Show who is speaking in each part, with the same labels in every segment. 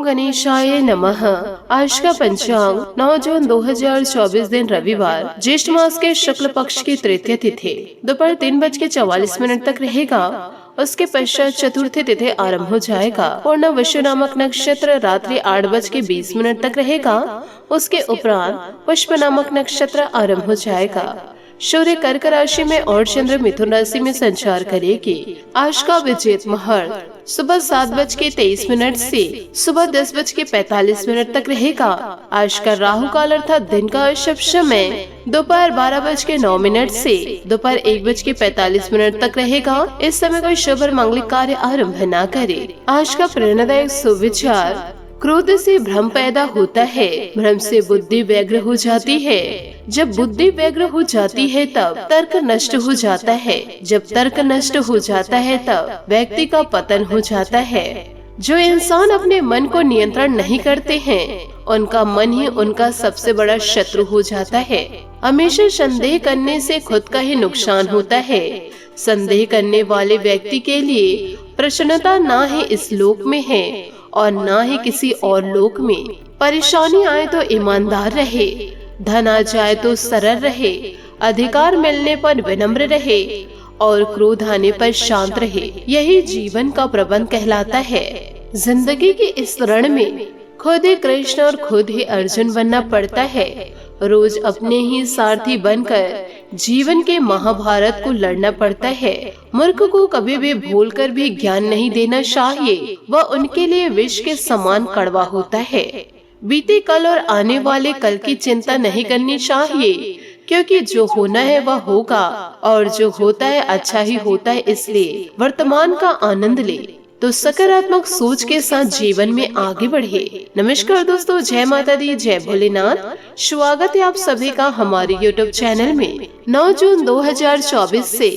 Speaker 1: गणेशाय नमः। आज का पंचांग 9 जून 2024 दिन रविवार, ज्येष्ठ मास के शुक्ल पक्ष की तृतीय तिथि दोपहर 3:44 तक रहेगा। उसके पश्चात चतुर्थी तिथि आरंभ हो जाएगा। पूर्ण विषु नामक नक्षत्र रात्रि 8:20 तक रहेगा। उसके उपरांत पुष्प नामक नक्षत्र आरंभ हो जाएगा। सूर्य कर्क राशि में और चंद्र मिथुन राशि में संचार करेगी। आज का विजेत मुहूर्त सुबह 7:23 से सुबह 10:45 तक रहेगा। आज का राहु काल अर्थात दिन का शुभ समय दोपहर 12:09 से दोपहर 1:45 तक रहेगा। इस समय कोई शुभ और मांगलिक कार्य आरंभ न करे। आज का प्रेरणादायक सुविचार, क्रोध से भ्रम पैदा होता है, भ्रम से बुद्धि व्यग्र हो जाती है। जब बुद्धि व्यग्र हो जाती है तब तर्क नष्ट हो जाता है। जब तर्क नष्ट हो जाता है तब व्यक्ति का पतन हो जाता है। जो इंसान अपने मन को नियंत्रण नहीं करते हैं, उनका मन ही उनका सबसे बड़ा शत्रु हो जाता है। हमेशा संदेह करने से खुद का ही नुकसान होता है। संदेह करने वाले व्यक्ति के लिए प्रसन्नता ना ही इस लोक में है और ना ही किसी और लोक में। परेशानी आए तो ईमानदार रहे, धन आ जाए तो सरल रहे, अधिकार मिलने पर विनम्र रहे और क्रोध आने पर शांत रहे। यही जीवन का प्रबंध कहलाता है। जिंदगी के इस रण में खुद ही कृष्ण और खुद ही अर्जुन बनना पड़ता है। रोज अपने ही सारथी बनकर जीवन के महाभारत को लड़ना पड़ता है। मूर्ख को कभी भी भूलकर भी ज्ञान नहीं देना चाहिए। वह उनके लिए विष के समान कड़वा होता है। बीते कल और आने वाले कल की चिंता नहीं करनी चाहिए, क्योंकि जो होना है वह होगा और जो होता है अच्छा ही होता है। इसलिए वर्तमान का आनंद ले तो सकारात्मक सोच के साथ जीवन में आगे बढ़े। नमस्कार दोस्तों, जय माता दी, जय भोलेनाथ। स्वागत है आप सभी का हमारे YouTube चैनल में। 9 जून 2024 से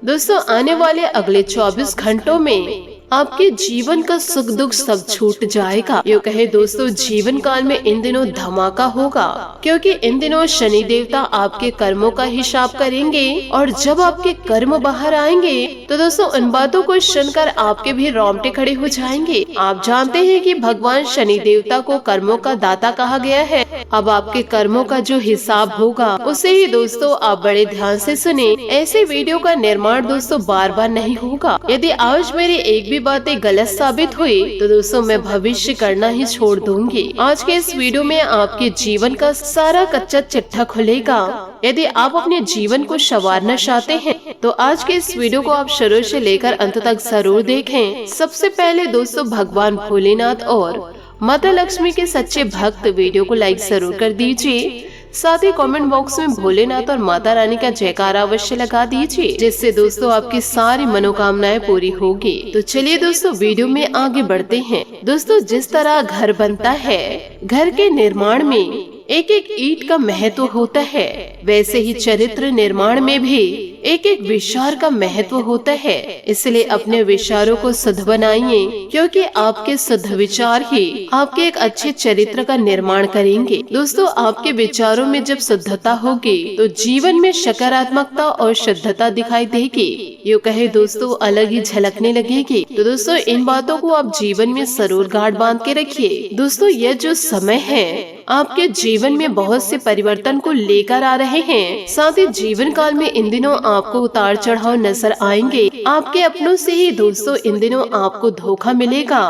Speaker 1: दोस्तों आने वाले अगले 24 घंटों में आपके जीवन का सुख दुख सब छूट जाएगा। यो कहे दोस्तों, जीवन काल में इन दिनों धमाका होगा, क्योंकि इन दिनों शनि देवता आपके कर्मों का हिसाब करेंगे और जब आपके कर्म बाहर आएंगे तो दोस्तों उन बातों को सुनकर आपके भी रोंगटे खड़े हो जाएंगे। आप जानते हैं कि भगवान शनि देवता को कर्मों का दाता कहा गया है। अब आपके कर्मों का जो हिसाब होगा उसे ही दोस्तों आप बड़े ध्यान से सुने। ऐसे वीडियो का निर्माण दोस्तों बार बार नहीं होगा। यदि आज मेरी एक भी बातें गलत साबित हुई तो दोस्तों मैं भविष्य करना ही छोड़ दूंगी। आज के इस वीडियो में आपके जीवन का सारा कच्चा चिट्ठा खुलेगा। यदि आप अपने जीवन को संवारना चाहते हैं तो आज के इस वीडियो को आप शुरू से लेकर अंत तक जरूर देखें। सबसे पहले दोस्तों भगवान भोलेनाथ और माता लक्ष्मी के सच्चे भक्त वीडियो को लाइक जरूर कर दीजिए। साथ ही कमेंट बॉक्स में भोलेनाथ और माता रानी का जयकारा अवश्य लगा दीजिए, जिससे दोस्तों आपकी सारी मनोकामनाएं पूरी होगी। तो चलिए दोस्तों वीडियो में आगे बढ़ते हैं। दोस्तों जिस तरह घर बनता है, घर के निर्माण में एक एक ईंट का महत्व होता है, वैसे ही चरित्र निर्माण में भी एक एक विचार का महत्व होता है। इसलिए अपने विचारों को शुद्ध बनाइए, क्योंकि आपके शुद्ध विचार ही आपके एक अच्छे चरित्र का निर्माण करेंगे। दोस्तों आपके विचारों में जब शुद्धता होगी तो जीवन में सकारात्मकता और शुद्धता दिखाई देगी। यूँ कहे दोस्तों अलग ही झलकने लगेगी। तो दोस्तों इन बातों को आप जीवन में जरूर गांठ बांध के रखिए। दोस्तों यह जो समय है आपके जीवन में बहुत से परिवर्तन को लेकर आ रहे हैं। साथ ही जीवन काल में इन दिनों आपको उतार चढ़ाव नजर आएंगे। आपके अपनों से ही दोस्तों इन दिनों आपको धोखा मिलेगा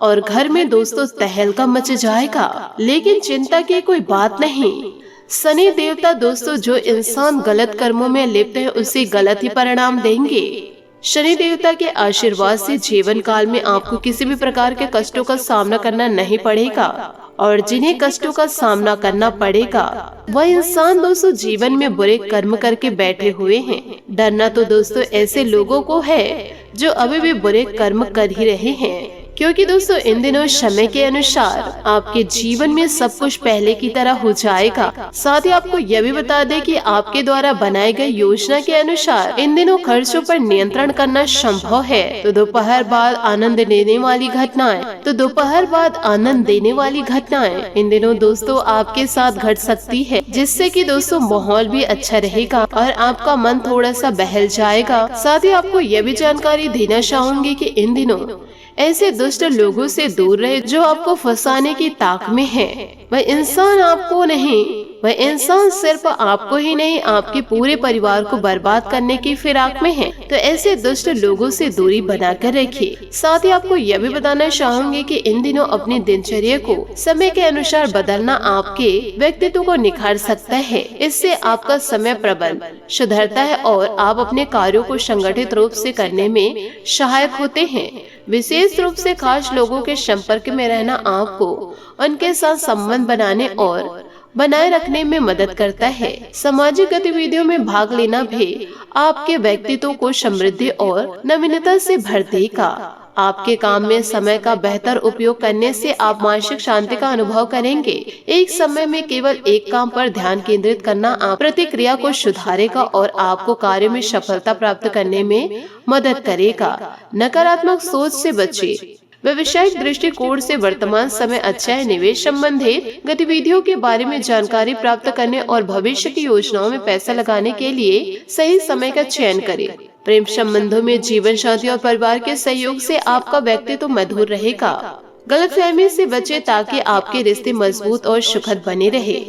Speaker 1: और घर में दोस्तों तहलका मच जाएगा। लेकिन चिंता की कोई बात नहीं। शनि देवता दोस्तों जो इंसान गलत कर्मों में लिप्त है उसे गलत ही परिणाम देंगे। शनि देवता के आशीर्वाद से जीवन काल में आपको किसी भी प्रकार के कष्टों का सामना करना नहीं पड़ेगा और जिन्हें कष्टों का सामना करना पड़ेगा वह इंसान दोस्तों जीवन में बुरे कर्म करके बैठे हुए हैं। डरना तो दोस्तों ऐसे लोगों को है जो अभी भी बुरे कर्म कर ही रहे हैं, क्योंकि दोस्तों इन दिनों समय के अनुसार आपके जीवन में सब कुछ पहले की तरह हो जाएगा। साथ ही आपको यह भी बता दें कि आपके द्वारा बनाए गए योजना के अनुसार इन दिनों खर्चों पर नियंत्रण करना संभव है। तो दोपहर बाद आनंद देने वाली घटनाएं इन दिनों दोस्तों आपके साथ घट सकती है, जिससे कि दोस्तों माहौल भी अच्छा रहेगा और आपका मन थोड़ा सा बहल जाएगा। साथ ही आपको यह भी जानकारी देना चाहूंगी कि इन दिनों ऐसे दुष्ट लोगों से दूर रहे जो आपको फंसाने की ताक में है। वह इंसान सिर्फ आपको ही नहीं आपके पूरे परिवार को बर्बाद करने की फिराक में है। तो ऐसे दुष्ट लोगों से दूरी बनाकर रखिए। साथ ही आपको यह भी बताना चाहूंगी कि इन दिनों अपनी दिनचर्या को समय के अनुसार बदलना आपके व्यक्तित्व को निखार सकता है। इससे आपका समय प्रबंधन सुधरता है और आप अपने कार्यों को संगठित रूप से करने में सहायक होते हैं। विशेष रूप से खास लोगों के संपर्क में रहना आपको उनके साथ संबंध बनाए रखने में मदद करता है। सामाजिक गतिविधियों में भाग लेना भी आपके व्यक्तित्व को समृद्धि और नवीनता से भर देगा। आपके काम में समय का बेहतर उपयोग करने से आप मानसिक शांति का अनुभव करेंगे। एक समय में केवल एक काम पर ध्यान केंद्रित करना आप प्रतिक्रिया को सुधारेगा और आपको कार्य में सफलता प्राप्त करने में मदद करेगा। नकारात्मक सोच से बचिए। व्यवसायिक दृष्टिकोण से वर्तमान समय अच्छा है। निवेश संबंधित गतिविधियों के बारे में जानकारी प्राप्त करने और भविष्य की योजनाओं में पैसा लगाने के लिए सही समय का चयन करें। प्रेम संबंधों में जीवन साथी और परिवार के सहयोग से आपका व्यक्तित्व मधुर रहेगा। गलतफहमी से बचे ताकि आपके रिश्ते मजबूत और सुखद बने रहे।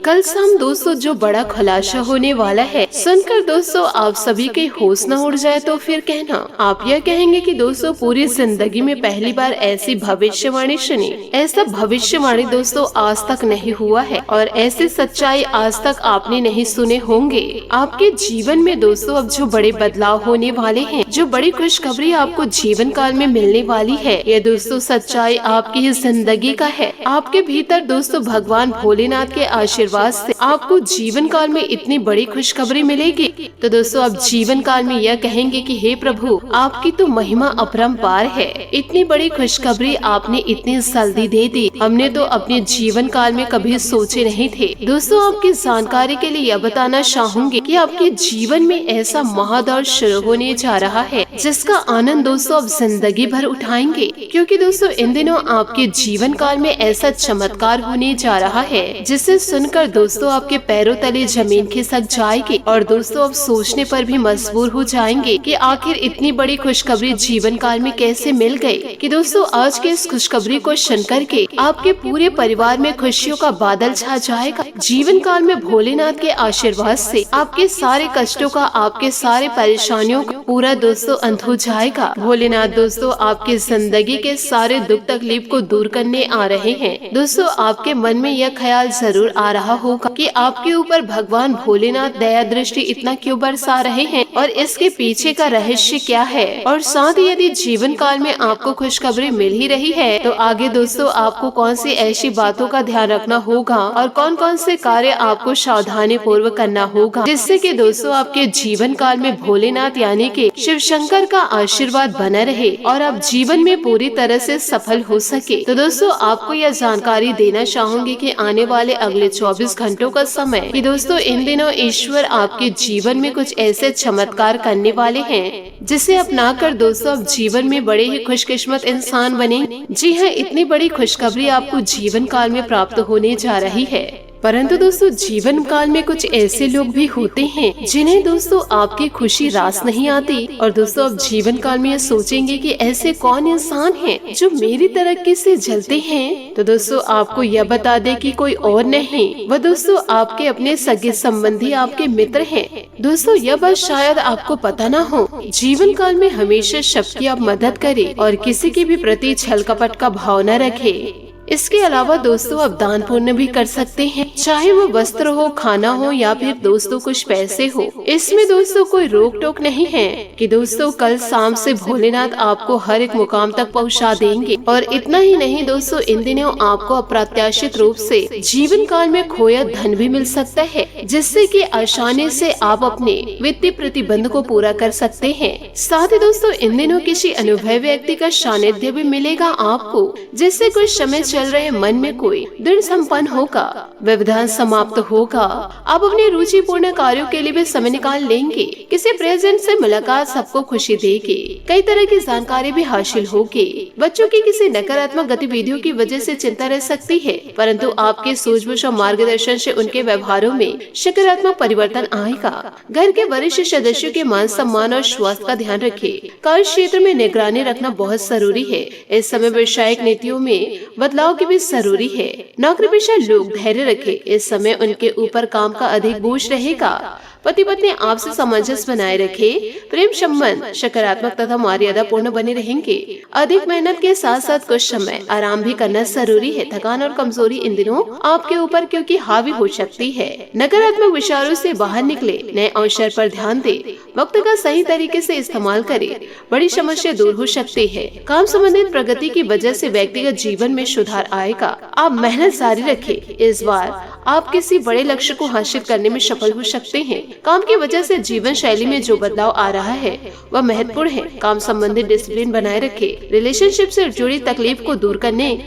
Speaker 1: कल शाम दोस्तों जो बड़ा खुलासा होने वाला है, सुनकर दोस्तों आप सभी के होश न उड़ जाए तो फिर कहना। आप यह कहेंगे कि दोस्तों पूरी जिंदगी में पहली बार ऐसी भविष्यवाणी सुनी। ऐसा भविष्यवाणी दोस्तों आज तक नहीं हुआ है और ऐसी सच्चाई आज तक आपने नहीं सुने होंगे। आपके जीवन में दोस्तों अब जो बड़े बदलाव होने वाले हैं, जो बड़ी खुशखबरी आपको जीवन काल में मिलने वाली है, यह दोस्तों सच्चाई आपकी ही जिंदगी का है। आपके भीतर दोस्तों भगवान भोलेनाथ के आशीर्वाद से आपको जीवन काल में इतनी बड़ी खुशखबरी मिलेगी। तो दोस्तों आप जीवन काल में यह कहेंगे कि हे प्रभु, आपकी तो महिमा अपरंपार है। इतनी बड़ी खुशखबरी आपने इतनी जल्दी दे दी, हमने तो अपने जीवन काल में कभी सोचे नहीं थे। दोस्तों आपकी जानकारी के लिए यह बताना चाहूंगी कि आपके जीवन में ऐसा महादौर शुरू होने जा रहा है जिसका आनंद दोस्तों आप जिंदगी भर उठाएंगे। क्योंकि दोस्तों इन दिनों आपके जीवन काल में ऐसा चमत्कार होने जा रहा है जिसे सुनकर दोस्तों आपके पैरों तले जमीन खिसक जाएगी और दोस्तों आप सोचने पर भी मजबूर हो जाएंगे कि आखिर इतनी बड़ी खुशखबरी जीवन काल में कैसे मिल गई। कि दोस्तों आज के इस खुशखबरी को सुनकर के आपके पूरे परिवार में खुशियों का बादल छा जाएगा। जीवन काल में भोलेनाथ के आशीर्वाद से आपके सारे कष्टों का, आपके सारे परेशानियों का पूरा दोस्तों अंत हो जाएगा। भोलेनाथ दोस्तों आपके जिंदगी के सारे दुख तकलीफ को दूर करने आ रहे हैं। दोस्तों आपके मन में यह ख्याल जरूर आ रहा होगा कि आपके ऊपर भगवान भोलेनाथ दया दृष्टि इतना क्यों बरसा रहे हैं और इसके पीछे का रहस्य क्या है। और साथ ही यदि जीवन काल में आपको खुशखबरी मिल ही रही है तो आगे दोस्तों आपको कौन सी ऐसी बातों का ध्यान रखना होगा और कौन कौन से कार्य आपको सावधानी पूर्वक करना होगा जिससे कि दोस्तों आपके जीवन काल में भोलेनाथ यानी कि शिव शंकर का आशीर्वाद बना रहे और आप जीवन में पूरी तरह से सफल हो सके। तो दोस्तों आपको यह जानकारी देना चाहूंगी कि आने वाले अगले 24 घंटों का समय कि दोस्तों इन दिनों ईश्वर आपके जीवन में कुछ ऐसे चमत्कार करने वाले हैं जिसे अपनाकर दोस्तों आप जीवन में बड़े ही खुशकिस्मत इंसान बने। जी हाँ, इतनी बड़ी खुशखबरी आपको जीवन काल में प्राप्त होने जा रही है। परंतु दोस्तों जीवन काल में कुछ ऐसे लोग भी होते हैं जिन्हें दोस्तों आपकी खुशी रास नहीं आती और दोस्तों आप जीवन काल में ये सोचेंगे कि ऐसे कौन इंसान हैं जो मेरी तरक्की से जलते हैं। तो दोस्तों आपको यह बता दे कि कोई और नहीं, वह दोस्तों आपके अपने सगे संबंधी, आपके मित्र हैं। दोस्तों यह बात शायद आपको पता न हो, जीवन काल में हमेशा सबकी आप मदद करें और किसी के भी प्रति छल कपट का भाव न रखें। इसके अलावा दोस्तों आप दान पुण्य भी कर सकते हैं, चाहे वो वस्त्र हो, खाना हो या फिर दोस्तों कुछ पैसे हो। इसमें दोस्तों कोई रोक टोक नहीं है कि दोस्तों कल शाम से भोलेनाथ आपको हर एक मुकाम तक पहुंचा देंगे। और इतना ही नहीं दोस्तों इन दिनों आपको अप्रत्याशित रूप से जीवन काल में खोया धन भी मिल सकता है जिससे कि आसानी से आप अपने वित्तीय प्रतिबंध को पूरा कर सकते हैं। साथ ही दोस्तों इन दिनों किसी अनुभवी व्यक्ति का सानिध्य भी मिलेगा आपको जिससे कुछ समय चल रहे मन में कोई दृढ़ संपन्न होगा, व्यवधान समाप्त होगा। आप अपने रुचिपूर्ण कार्यों के लिए भी समय निकाल लेंगे। किसी प्रेजेंट से मुलाकात सबको खुशी देगी। कई तरह की जानकारी भी हासिल होगी। बच्चों की किसी नकारात्मक गतिविधियों की वजह से चिंता रह सकती है, परंतु आपके सूझबूझ और मार्गदर्शन से उनके व्यवहारों में सकारात्मक परिवर्तन आएगा। घर के वरिष्ठ सदस्यों के मान सम्मान और स्वास्थ्य का ध्यान रखें। कार्य क्षेत्र में निगरानी रखना बहुत जरूरी है। इस समय व्यवसायिक नीतियों में बदलाव की भी जरूरी है। नौकरी पेशा लोग धैर्य रखें। इस समय उनके ऊपर काम का अधिक बोझ रहेगा। पति पत्नी आपसे सामंजस्य बनाए रखे। प्रेम संबंध सकारात्मक तथा मर्यादा पूर्ण बने रहेंगे। अधिक मेहनत के साथ साथ कुछ समय आराम भी करना जरूरी है। थकान और कमजोरी इन दिनों आपके ऊपर क्योंकि हावी हो सकती है। नकारात्मक विचारों से बाहर निकले। नए अवसर पर ध्यान दे। वक्त का सही तरीके से इस्तेमाल करे। बड़ी समस्या दूर हो सकती है। काम संबंधित प्रगति की वजह से व्यक्तिगत जीवन में सुधार आएगा। आप मेहनत जारी रखें। इस बार आप किसी बड़े लक्ष्य को हासिल करने में सफल हो सकते हैं। काम की वजह से जीवन शैली में जो बदलाव आ रहा है वह महत्वपूर्ण है। काम संबंधित डिसिप्लिन बनाए रखें। रिलेशनशिप से जुड़ी तकलीफ को दूर करके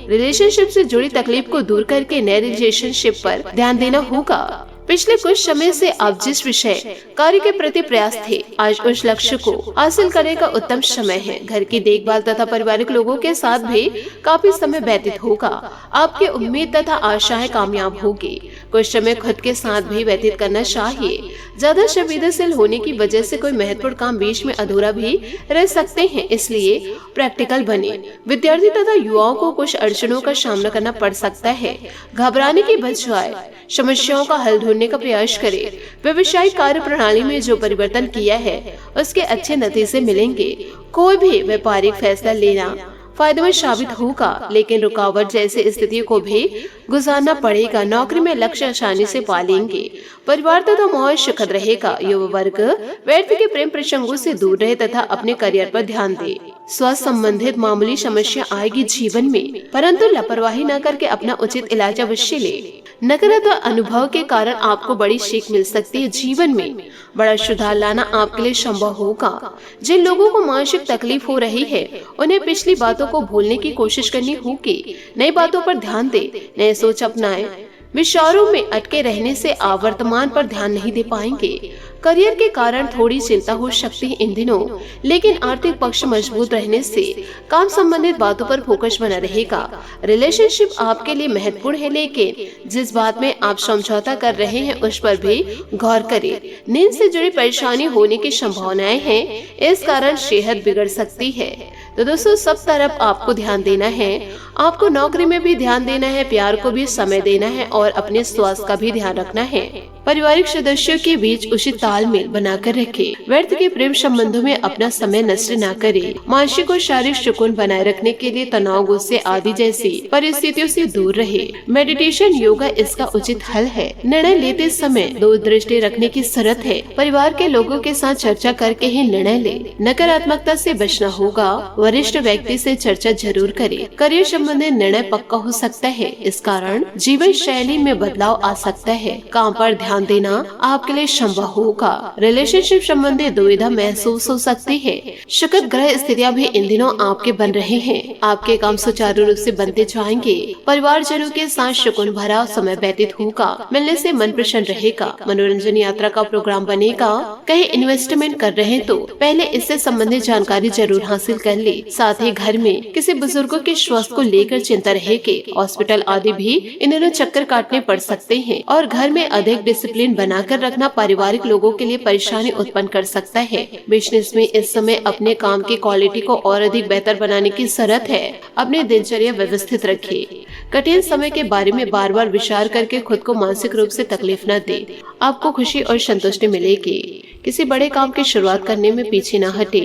Speaker 1: नए रिलेशनशिप पर ध्यान देना होगा। पिछले कुछ समय से आप जिस विषय कार्य के प्रति प्रयास थे, आज उस लक्ष्य को हासिल करने का उत्तम समय है। घर की देखभाल तथा पारिवारिक लोगों के साथ भी काफी समय व्यतीत होगा। आपकी उम्मीद तथा आशाएं कामयाब होगी। कुछ समय खुद के साथ भी व्यतीत करना चाहिए। ज्यादा संवेदनशील होने की वजह से कोई महत्वपूर्ण काम बीच में अधूरा भी रह सकते हैं, इसलिए प्रैक्टिकल बने। विद्यार्थी तथा युवाओं को कुछ अड़चनों का सामना करना पड़ सकता है। घबराने की बजाय समस्याओं का हल ढूंढने का प्रयास करें। व्यवसायिक कार्य प्रणाली में जो परिवर्तन किया है उसके अच्छे नतीजे मिलेंगे। कोई भी व्यापारिक फैसला लेना फायदेमंद साबित होगा, लेकिन रुकावट जैसी स्थितियों को भी गुजारना पड़ेगा। नौकरी में लक्ष्य आसानी से पा लेंगे। परिवार तथा माहौल सुखद रहेगा। युवा वर्ग व्यर्थ के प्रेम प्रसंगों से दूर रहे तथा अपने करियर पर ध्यान दे। स्वास्थ्य संबंधित मामूली समस्या आएगी जीवन में, परंतु लापरवाही न करके अपना उचित इलाज अवश्य ले। नकारात्मक अनुभव के कारण आपको बड़ी सीख मिल सकती है। जीवन में बड़ा सुधार लाना आपके लिए संभव होगा। जिन लोगों को मानसिक तकलीफ हो रही है उन्हें पिछली बातों को भूलने की कोशिश करनी होगी। नई बातों पर ध्यान दे। नए सोच अपनाएं। विचारों में अटके रहने से आप वर्तमान पर ध्यान नहीं दे पाएंगे। करियर के कारण थोड़ी चिंता हो सकती है इन दिनों, लेकिन आर्थिक पक्ष मजबूत रहने से काम संबंधित बातों पर फोकस बना रहेगा। रिलेशनशिप आपके लिए महत्वपूर्ण है, लेकिन जिस बात में आप समझौता कर रहे हैं उस पर भी गौर करें। नींद से जुड़ी परेशानी होने की संभावनाएं हैं, इस कारण सेहत बिगड़ सकती है। तो दोस्तों, सब तरफ आपको ध्यान देना है। आपको नौकरी में भी ध्यान देना है, प्यार को भी समय देना है और अपने स्वास्थ्य का भी ध्यान रखना है। पारिवारिक सदस्यों के बीच उचित तालमेल बनाकर रखें। व्यर्थ के प्रेम संबंधों में अपना समय नष्ट न करें। मानसिक और शारीरिक सुकून बनाए रखने के लिए तनाव, गुस्से आदि जैसी परिस्थितियों से दूर रहे। मेडिटेशन, योगा इसका उचित हल है। निर्णय लेते समय दूरदृष्टि रखने की जरूरत है। परिवार के लोगों के साथ चर्चा करके ही निर्णय ले। नकारात्मकता से बचना होगा। वरिष्ठ व्यक्ति से चर्चा जरूर करें। करियर संबंधी निर्णय पक्का हो सकता है, इस कारण जीवन शैली में बदलाव आ सकता है। काम पर ध्यान देना आपके लिए संभव होगा। रिलेशनशिप संबंधी दुविधा महसूस हो सकती है। सुखद ग्रह स्थितियां भी इन दिनों आपके बन रहे हैं। आपके काम सुचारू रूप से बनते जाएंगे। परिवारजनों के साथ सुकून भरा समय व्यतीत होगा। मिलने से मन प्रसन्न रहेगा। मनोरंजन यात्रा का प्रोग्राम बनेगा। कहीं इन्वेस्टमेंट कर रहे हैं तो पहले इससे संबंधित जानकारी जरूर हासिल कर ले। साथ ही घर में किसी बुजुर्गों के स्वास्थ्य को लेकर चिंता रहेगी। हॉस्पिटल आदि भी इन दिनों चक्कर काटने पड़ सकते हैं और घर में अधिक डिसिप्लिन बनाकर रखना पारिवारिक लोगों के लिए परेशानी उत्पन्न कर सकता है। बिजनेस में इस समय अपने काम की क्वालिटी को और अधिक बेहतर बनाने की जरूरत है। अपनी दिनचर्या व्यवस्थित रखें। कठिन समय के बारे में बार बार विचार करके खुद को मानसिक रूप से तकलीफ न दे। आपको खुशी और संतुष्टि मिलेगी। किसी बड़े काम की शुरुआत करने में पीछे न हटे,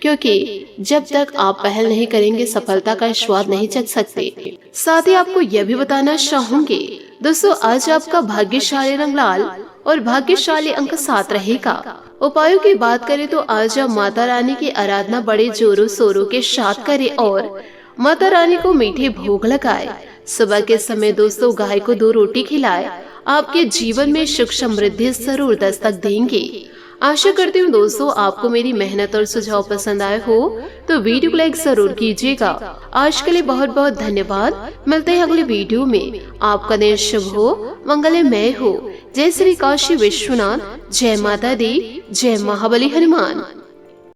Speaker 1: क्योंकि जब तक आप पहल नहीं करेंगे सफलता का स्वाद नहीं चख सकते। साथ ही आपको यह भी बताना चाहूंगी दोस्तों, आज आपका भाग्यशाली रंग लाल और भाग्यशाली अंक 7 रहेगा। उपायों की बात करें तो आज आप माता रानी की आराधना बड़े जोरों शोरों के साथ करें और माता रानी को मीठे भोग लगाए। सुबह के समय दोस्तों गाय को 2 रोटी खिलाए। आपके जीवन में सुख समृद्धि जरूर दस्तक देंगे। आशा करती हूँ दोस्तों आपको मेरी मेहनत और सुझाव पसंद आए हो, तो वीडियो को लाइक जरूर कीजिएगा। आज के लिए बहुत बहुत धन्यवाद। मिलते हैं अगले वीडियो में। आपका दिन शुभ हो, मंगलमय हो। जय श्री काशी विश्वनाथ, जय माता दी, जय महाबली हनुमान।